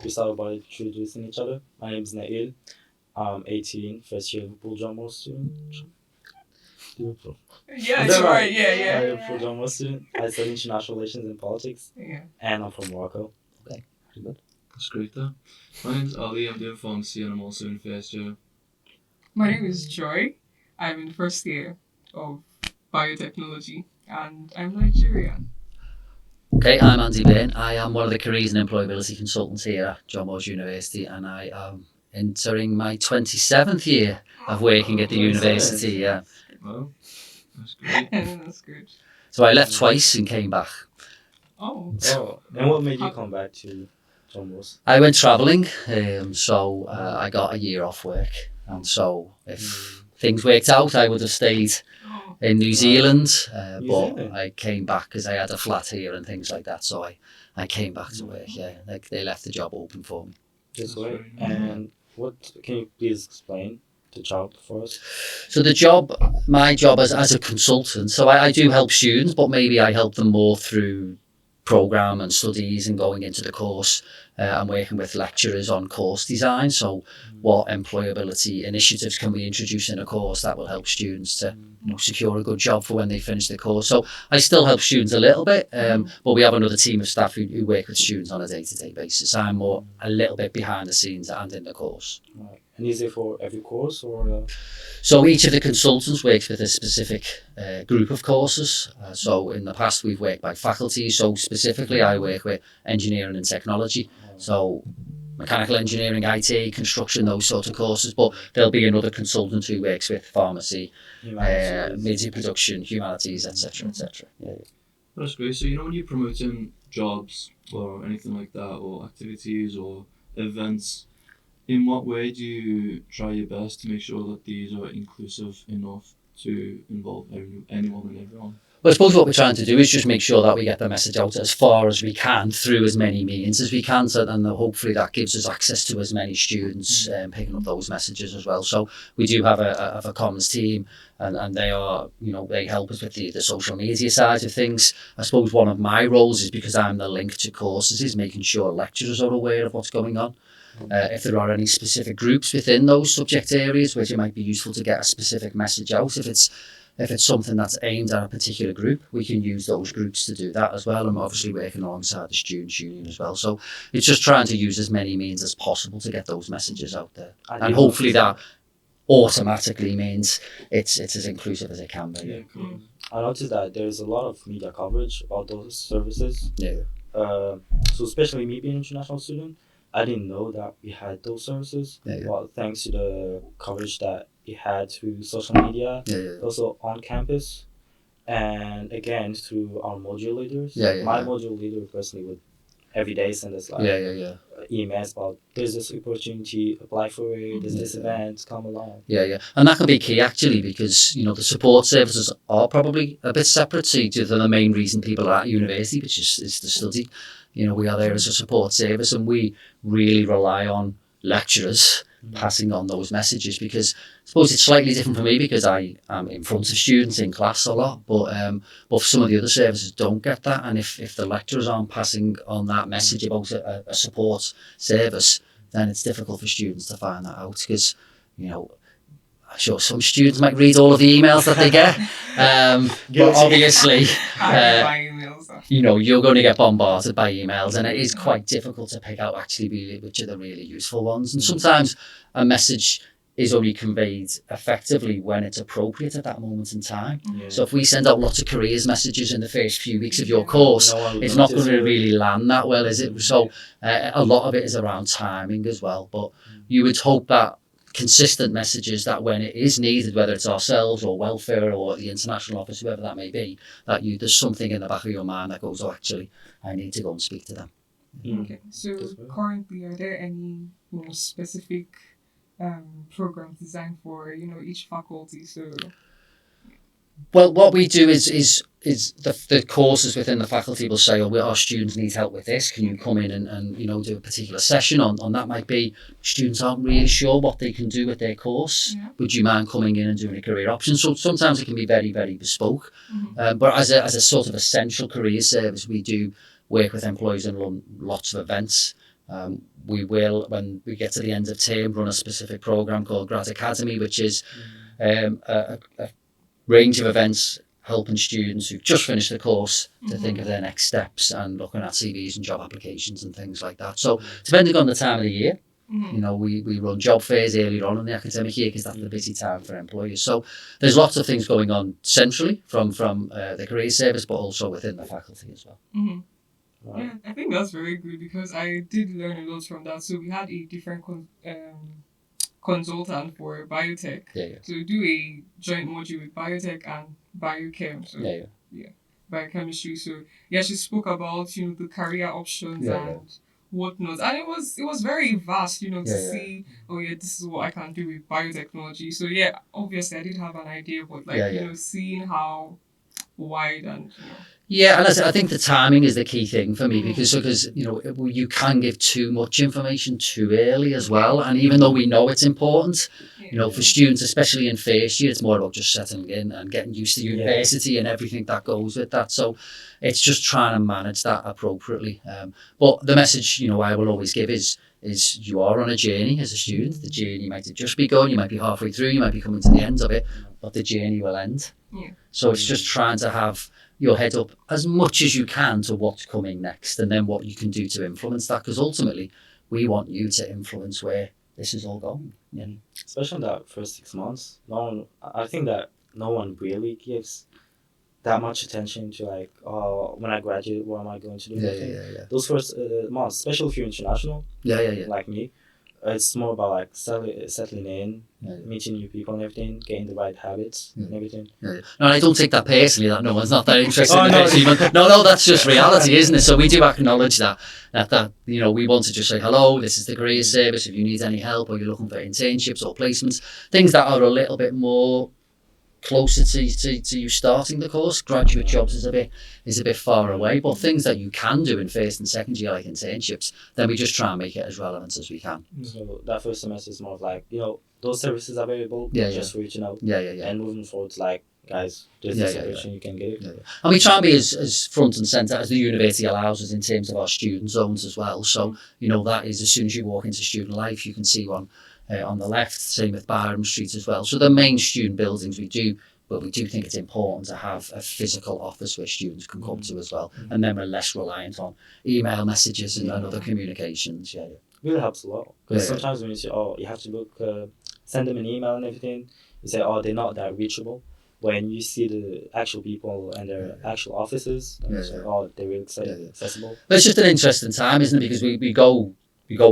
we started by introducing each other. My name is Nail. I'm 18, first year Liverpool drama student. Liverpool. Yeah, Is that sure. right? Yeah, I'm yeah. a Liverpool drama student. I study international relations and politics, Yeah. and I'm from Morocco. Okay, pretty good. That's great though. My name's Ali, I'm doing pharmacy and I'm also in first year. My name is Joy. I'm in first year of biotechnology and I'm Nigerian. Okay, I'm Andy Byrne. I am one of the careers and employability consultants here at John Moores University, and I am entering my 27th year of working at the 27. university. Yeah. Well, that's great. That's good. So I left twice and came back. Oh. Oh, and what made you come back to John Moores? I went travelling, so I got a year off work, and so if things worked out, I would have stayed in New Zealand, New but Zealand? I came back because I had a flat here and things like that, so I came back to work. Yeah, they left the job open for me. This That's way. very nice. And what can you please explain the job for us? So the job, my job as a consultant, so I do help students, but maybe I help them more through program and studies and going into the course. I'm working with lecturers on course design. So what employability initiatives can we introduce in a course that will help students to secure a good job for when they finish the course. So I still help students a little bit, but we have another team of staff who work with students on a day-to-day basis. I'm more a little bit behind the scenes and in the course. Right. And is it for every course or? So each of the consultants works with a specific group of courses. So in the past we've worked by faculty. So specifically I work with engineering and technology. So mechanical engineering, IT, construction, those sorts of courses. But there'll be another consultant who works with pharmacy, media production, humanities, etc., etc. Yeah. That's great. So when you're promoting jobs or anything like that, or activities or events, in what way do you try your best to make sure that these are inclusive enough to involve anyone and everyone? Well, I suppose what we're trying to do is just make sure that we get the message out as far as we can through as many means as we can, so and hopefully that gives us access to as many students picking up those messages as well. So we do have a comms team, and they are, they help us with the social media side of things. I suppose one of my roles is, because I'm the link to courses, is making sure lecturers are aware of what's going on. If there are any specific groups within those subject areas which it might be useful to get a specific message out, if it's something that's aimed at a particular group, we can use those groups to do that as well. And we're obviously working alongside the Students' Union as well. So it's just trying to use as many means as possible to get those messages out there. And hopefully that automatically means it's as inclusive as it can be. Yeah, cool. I noticed that there's a lot of media coverage about those services. Yeah. So especially me being an international student, I didn't know that we had those services. Yeah. Well, thanks to the coverage that we had through social media, also on campus, and again through our module leaders. My module leader personally would every day send us emails about there's this opportunity, apply for it, there's this event, come along. And that can be key actually, because the support services are probably a bit separate to the main reason people are at university, which is to study. We are there as a support service, and we really rely on lecturers passing on those messages, because I suppose it's slightly different for me because I am in front of students in class a lot, but some of the other services don't get that, and if the lecturers aren't passing on that message about a support service, then it's difficult for students to find that out, because I'm sure some students might read all of the emails that they get, but obviously you're going to get bombarded by emails, and it is quite difficult to pick out actually which are the really useful ones. And sometimes a message is only conveyed effectively when it's appropriate at that moment in time. So if we send out lots of careers messages in the first few weeks of your course, it's not going to really land that well, is it? So a lot of it is around timing as well, but you would hope that consistent messages, that when it is needed, whether it's ourselves or welfare or the international office, whoever that may be, that there's something in the back of your mind that goes, actually, I need to go and speak to them. Okay, so currently, are there any specific programs designed for each faculty? So well, what we do is the courses within the faculty will say, our students need help with this, can you come in and do a particular session on that? Might be students aren't really sure what they can do with their course. Would you mind coming in and doing a career option? So sometimes it can be very, very bespoke, but as a sort of essential career service, we do work with employees and run lots of events. We will, when we get to the end of term, run a specific program called Grad Academy, which is a range of events helping students who've just finished the course to think of their next steps and looking at CVs and job applications and things like that. So depending on the time of the year, you know, we run job fairs earlier on in the academic year because that's the busy time for employers. So there's lots of things going on centrally from the career service, but also within the faculty as well. Wow. Yeah, I think that's very good because I did learn a lot from that. So we had a different consultant for biotech to do a joint module with biotech and biochem. So biochemistry. So she spoke about, you know, the career options and whatnot, and it was very vast, you know, to see, this is what I can do with biotechnology. So obviously I did have an idea, but you know, seeing how wide and you know. Yeah, and I think the timing is the key thing for me because you know, you can give too much information too early as well, and even though we know it's important, you know, for students, especially in first year, it's more about just settling in and getting used to university and everything that goes with that. So it's just trying to manage that appropriately. But the message, you know, I will always give is you are on a journey as a student. The journey might have just begun, you might be halfway through, you might be coming to the end of it, but the journey will end. So it's just trying to have your head up as much as you can to what's coming next and then what you can do to influence that, because ultimately we want you to influence where this is all going. Especially in that first 6 months, I think that no one really gives that much attention to like, when I graduate, what am I going to do? Those first months, especially if you're international, like me, it's more about like settling in, meeting new people and everything, getting the right habits and everything. No, I don't take that personally, that no one's not that interested in it. No, that's just reality, isn't it? So we do acknowledge that you know, we want to just say, hello, this is the career service. If you need any help or you're looking for internships or placements, things that are a little bit more closer to you starting the course. Graduate jobs is a bit far away, but things that you can do in first and second year, like internships, then we just try and make it as relevant as we can. So that first semester is more of like, you know, those services are available just for you to know. And moving forward, like, guys, there's this opportunity you can get. And we try and be as front and centre as the university allows us in terms of our student zones as well. So, you know, that is as soon as you walk into student life, you can see one on the left, same with Barham Street as well. So the main student buildings we do think it's important to have a physical office where students can come to as well. And then we're less reliant on email messages and other communications. Really helps a lot. Because sometimes when you say, you have to book, send them an email and everything, you say, they're not that reachable. When you see the actual people and their actual offices, they're really accessible. But it's just an interesting time, isn't it? Because we go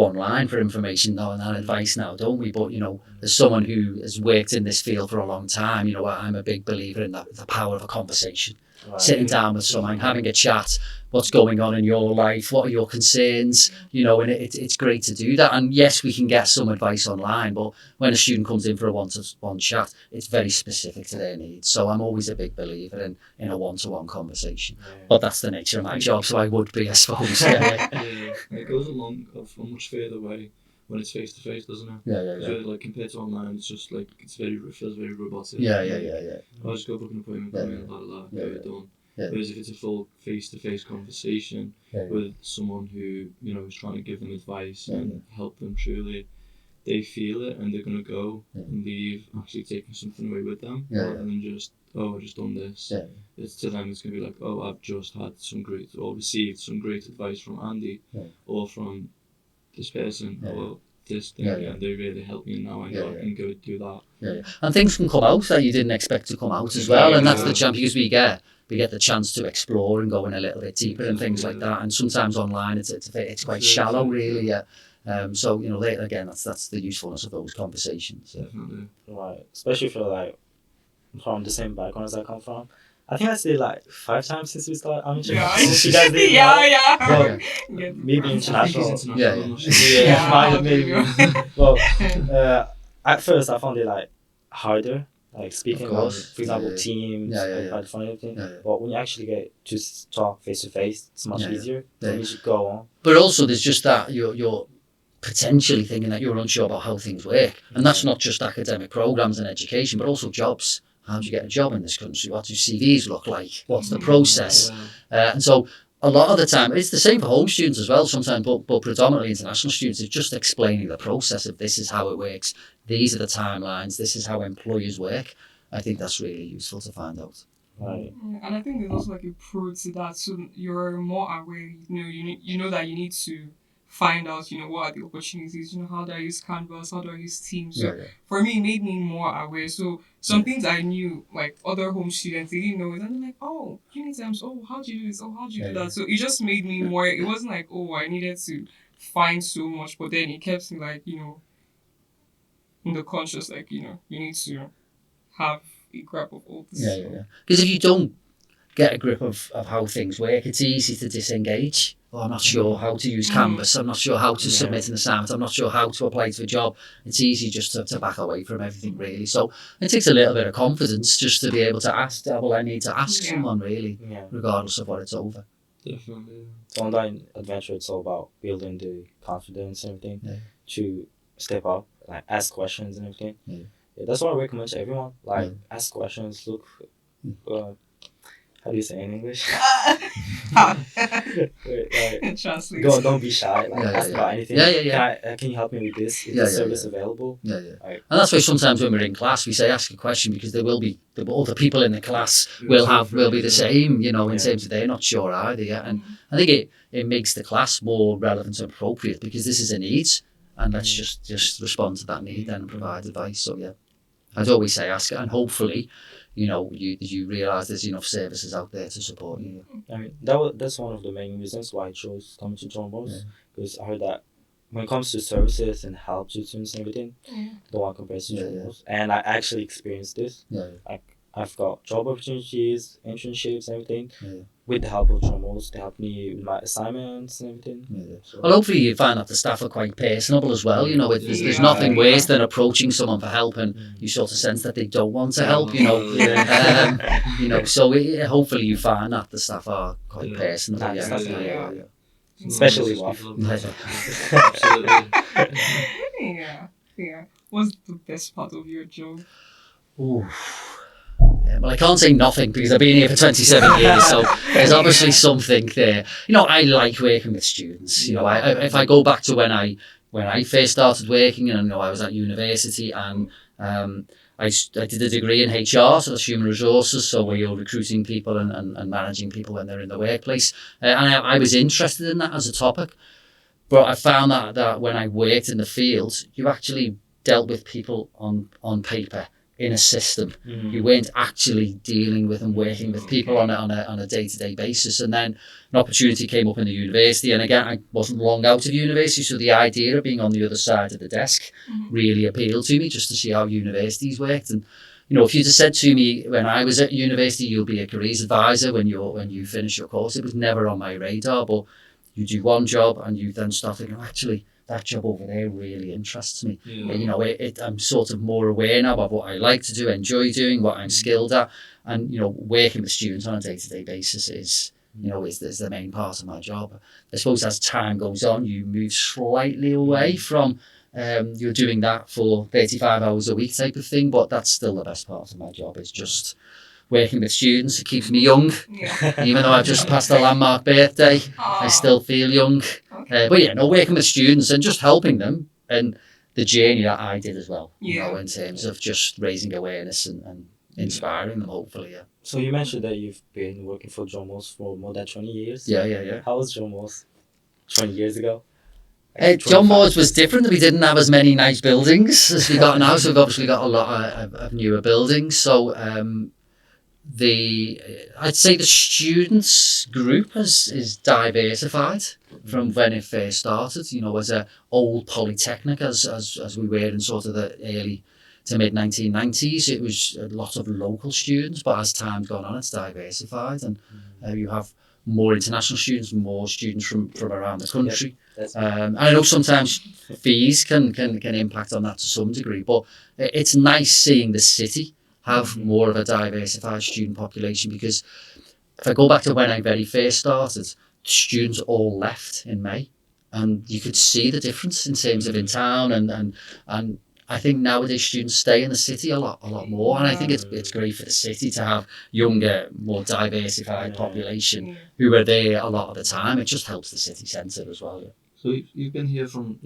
online for information now and advice now, don't we? But, you know, as someone who has worked in this field for a long time, you know, I'm a big believer in the power of a conversation. Sitting down with someone, having a chat, what's going on in your life, what are your concerns, you know, and it's great to do that. And yes, we can get some advice online, but when a student comes in for a one-to-one chat, it's very specific to their needs. So I'm always a big believer in a one-to-one conversation. But that's the nature of my job, so I would be, I suppose. It goes along a much further way when it's face to face, doesn't it? So like compared to online, it's just like it feels very robotic. I'll just go book an appointment, get it done. Whereas if it's a full face to face conversation with someone who, you know, is trying to give them advice and help them truly, they feel it and they're gonna go and leave actually taking something away with them rather than just, I've just done this. It's to them, it's gonna be like, I've just had received some great advice from Andy or from this person or this thing, and they really help me now. I know I can go do that. And things can come out that you didn't expect to come out as well, and that's the chance, because we get the chance to explore and go in a little bit deeper and things like that. And sometimes online it's quite shallow, really. So, you know, again, that's the usefulness of those conversations. Definitely. Right, especially for like from the same background as I come from. I think I stayed like 5 times since we started amateur. You guys did well, maybe international. Maybe. Well, at first I found it like harder, like speaking of, for example, teams, like funny everything. But when you actually get to talk face to face, it's much easier. Then you should go on. But also, there's just that you're potentially thinking that you're unsure about how things work, and that's not just academic programs and education, but also jobs. How do you get a job in this country? What do CVs look like? What's the process? And so a lot of the time, it's the same for home students as well sometimes, but predominantly international students, it's just explaining the process of this is how it works, these are the timelines, this is how employers work. I think that's really useful to find out. Right. And I think there's also like a pro to that, so you're more aware. You know that you need to find out, what are the opportunities. How do I use Canvas? How do I use Teams? So for me, it made me more aware. So some things I knew, like other home students, they didn't know it, and they're like, oh, Unitimes, oh, how do you do this? Oh, how do you do that? So it just made me more. It wasn't like, oh, I needed to find so much, but then it kept me like, in the conscious, like, you need to have a grip of all this. Because if you don't get a grip of how things work, it's easy to disengage. Oh, I'm not sure how to use Canvas. I'm not sure how to submit an assignment. I'm not sure how to apply to a job. It's easy just to back away from everything, really. So it takes a little bit of confidence just to be able to ask, well, I need to ask someone, really, regardless of what it's over. Definitely. So online adventure, it's all about building the confidence and everything to step up, like ask questions and everything. That's what I recommend to everyone. Like, ask questions, look... how do you say in English? Translate. Don't be shy. Ask about anything. Can you help me with this? Is this service available? And that's why sometimes when we're in class, we say ask a question, because there will be other people in the class will be the same, in terms of they're not sure either. And I think it makes the class more relevant and appropriate, because this is a need, and let's just respond to that need then and provide advice. So I'd always say ask it, and hopefully, you realise there's enough services out there to support you. I mean, that's one of the main reasons why I chose coming to John Moores, because I heard that when it comes to services and help to students and everything, no one compares to John Moores. And I actually experienced this. I've got job opportunities, internships, and everything. With the help of John Moores, they helped me with my assignments and everything. So, well, hopefully you find that the staff are quite personable as well. There's nothing worse than approaching someone for help and you sort of sense that they don't want to help. So hopefully you find that the staff are quite personable. Especially Waf. Absolutely. What's the best part of your job? Ooh. Well, I can't say nothing because I've been here for 27 years, so there's obviously something there. I like working with students. If I go back to when I first started working, and I was at university, and I did a degree in HR, so that's human resources, so where you're recruiting people and managing people when they're in the workplace. And I was interested in that as a topic, but I found that when I worked in the field, you actually dealt with people on paper, in a system. You weren't actually dealing with and working with people on a day-to-day basis. And then an opportunity came up in the university, and again, I wasn't long out of university, so the idea of being on the other side of the desk really appealed to me, just to see how universities worked. And if you'd have said to me when I was at university, you'll be a careers advisor when you finish your course, it was never on my radar. But you do one job and you then start thinking, actually, that job over there really interests me. I'm sort of more aware now of what I like to do, enjoy doing, what I'm skilled at, and working with students on a day-to-day basis is the main part of my job. I suppose as time goes on, you move slightly away from you're doing that for 35 hours a week type of thing, but that's still the best part of my job. Is just working with students. It keeps me young. Even though I've just passed a landmark birthday, I still feel young. But working with students and just helping them, and the journey that I did as well, in terms of just raising awareness and inspiring them, hopefully, So you mentioned that you've been working for John Moores for more than 20 years. Yeah. How was John Moores 20 years ago? John Moores was different. We didn't have as many nice buildings as we got now, so we've obviously got a lot of newer buildings. So I'd say the students group is diversified from when it first started. As a old polytechnic as we were in sort of the early to mid 1990s, it was a lot of local students. But as time's gone on, it's diversified, and you have more international students, more students from around the country. And I know sometimes fees can impact on that to some degree, but it's nice seeing the city have more of a diversified student population, because if I go back to when I very first started, students all left in May, and you could see the difference in terms of in town and I think nowadays students stay in the city a lot more, and I think it's great for the city to have younger, more diversified population who are there a lot of the time. It just helps the city centre as well. Yeah. So you've been here from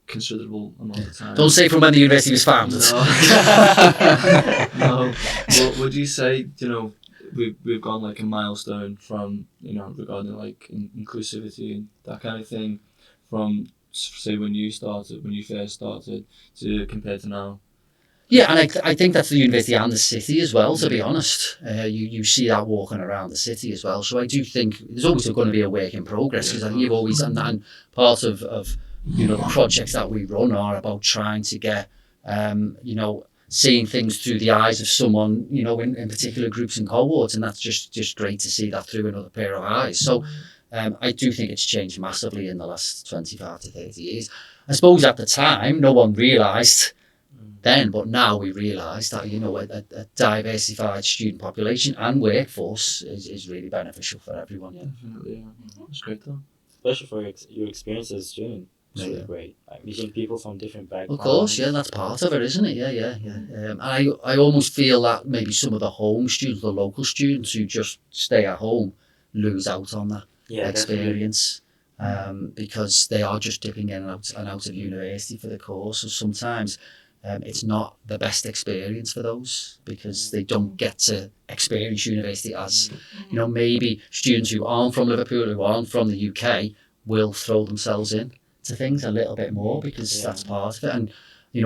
considerable amount of time. Don't say from when the university was founded. No. Well, would you say we've gone like a milestone from regarding like inclusivity and that kind of thing, from say when you first started to compared to now? Yeah, and I think that's the university and the city as well, to be honest. You see that walking around the city as well. So I do think there's always going to be a work in progress, because I think you've always, and part of the projects that we run are about trying to get, seeing things through the eyes of someone, in particular groups and cohorts, and that's just great to see that through another pair of eyes. So I do think it's changed massively in the last 25 to 30 years. I suppose at the time, no one realised then, but now we realise that a diversified student population and workforce is really beneficial for everyone. Yeah, definitely. Yeah, that's great though. Especially for your experience as a student, it's really great. Like meeting people from different backgrounds. Of course, yeah, that's part of it, isn't it? Yeah. And I almost feel that maybe some of the home students, the local students who just stay at home, lose out on that experience. Because they are just dipping in and out of university for the course, so sometimes it's not the best experience for those, because they don't get to experience university as, maybe students who aren't from Liverpool, who aren't from the UK, will throw themselves in to things a little bit more, because that's part of it. And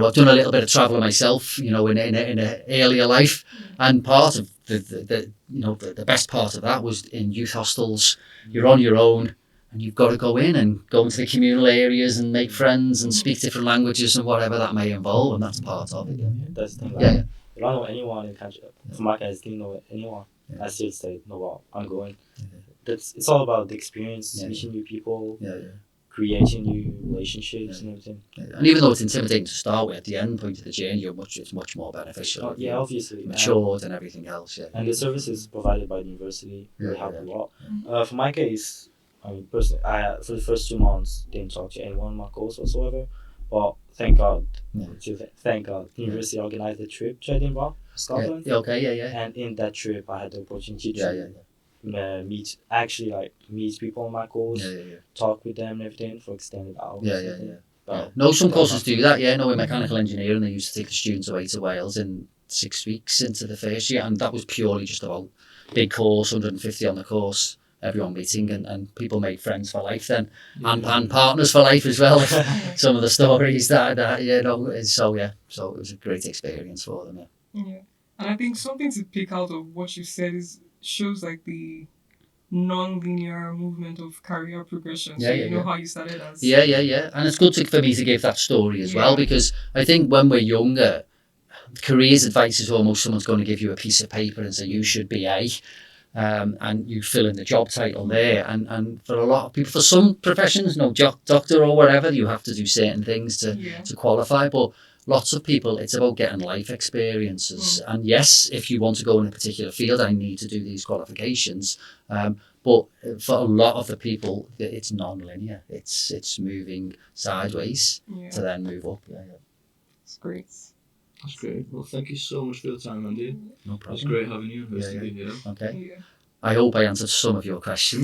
I've done a little bit of travelling myself, in an earlier life, and part of the best part of that was in youth hostels. You're on your own, and you've got to go in and go into the communal areas and make friends and speak different languages and whatever that may involve, and that's part of it. That's the thing. Like, you don't know anyone in the country. For my case, didn't know anyone. I still say, no, well, I'm going. It's all about the experience, meeting new people, creating new relationships and everything. And even though it's intimidating to start with, at the end point of the journey, it's much more beneficial. Obviously. Matured and everything else. And the services provided by the university really help a lot. For my case, I mean, personally, for the first 2 months, didn't talk to anyone in my course whatsoever. But thank God, the university organized a trip to Edinburgh, Scotland. And in that trip, I had the opportunity to meet people in my course, talk with them and everything for extended hours. No, some courses do that. In mechanical engineering, they used to take the students away to Wales in 6 weeks into the first year, and that was purely just about big course, 150 on the course. Everyone meeting, and people made friends for life then, and partners for life as well. Some of the stories so it was a great experience for them. And I think something to pick out of what you said shows like the non-linear movement of career progression. How you started as and it's good for me to give that story as well, because I think when we're younger, careers advice is almost someone's going to give you a piece of paper and say you should be A. And you fill in the job title there, and for a lot of people, for some professions, doctor or whatever, you have to do certain things to qualify, but lots of people, it's about getting life experiences. And yes, if you want to go in a particular field, I need to do these qualifications, but for a lot of the people, it's non-linear. It's moving sideways to then move up. It's great. That's great. Well, thank you so much for your time, Andy. No problem. It's great having you and hosting you here. Okay. I hope I answered some of your questions.